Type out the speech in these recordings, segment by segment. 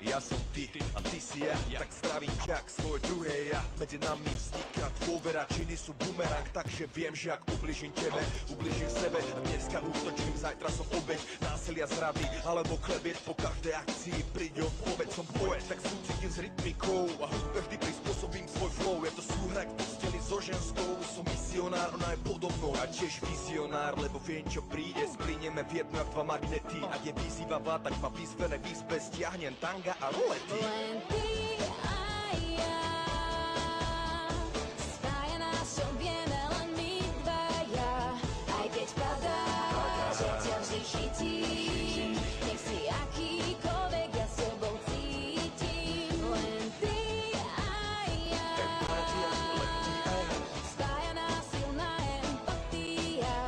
Ja som ty a ty si ja, tak zdravím ťa k svojej druhej ja. Medzi nami vzniká dôvera, činy sú bumerang, takže viem, že ak ubližím tebe, ubližím sebe. A dneska útočím, zajtra som obeť násilia, zrady alebo klebiet. Po každej akcii príde odpoveď, som poet, tak súcitím s rytmikou a hudbe vždy prispôsobím svoj flow. Je to súhra k posteli so ženskou, som misionár, ona je podobnou a tiež vizionár, lebo viem, čo príde, splínieme v jedno jak dva magnety. Ak je vyzývavá, tak ma výzvené výzbe stiahnem tanga a rolety. Len ty a ja, spája nás, čo vieme len my dvaja. Aj keď padá, že ťa vždy chytím, nech si akýkoľvek, ja s tebou cítim. Len ty a ja, spája nás silná empatia.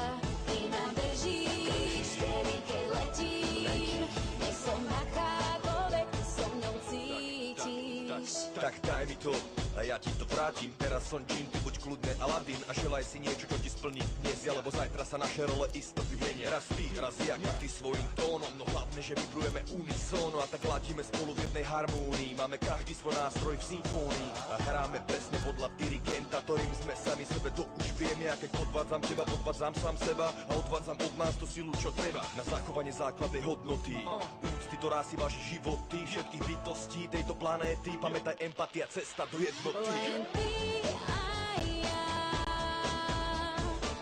Ty ma držíš, vtedy keď letím, nech som akákoľvek, ty so mnou cítiš. Tak daj mi to a ja ti to vrátim. Teraz som džin, ty buď kľudne Aladín a želaj si niečo, čo ti splní dnes, alebo zajtra sa naše role isto vymenia. Raz ty, raz ja, každý svojím tónom, no hlavne, že vybrujeme unisóno a tak ladíme spolu v jednej harmónii. Máme každý svoj nástroj v symfónii a hráme presne podľa dirigenta, ktorým sme sami sebe to už vieme. A keď odvádzam teba, odvádzam sám seba a odvádzam od nás tú silu, čo treba na zachovanie základnej hodnoty. Úcty, ktorá si váži životy všetkých bytostí tejto planéty. Pamätaj, empatia, cesta do jednoty. Len ty a ja,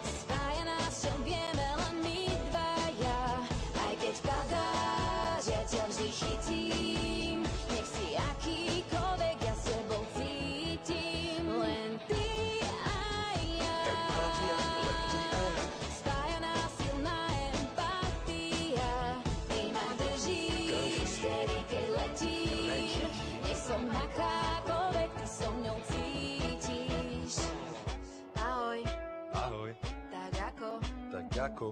spája nás, čo vieme len my dvaja. Aj keď padá, že ťa vždy chytím, nech si akýkoľvek, ja s tebou cítim. Len ty a ja, spája nás silná empatia. Ty ma držíš, vtedy keď letím, nech som akákoľvek, ty so mňou cítiš. Ahoj, Ahoj, tak ako tak ako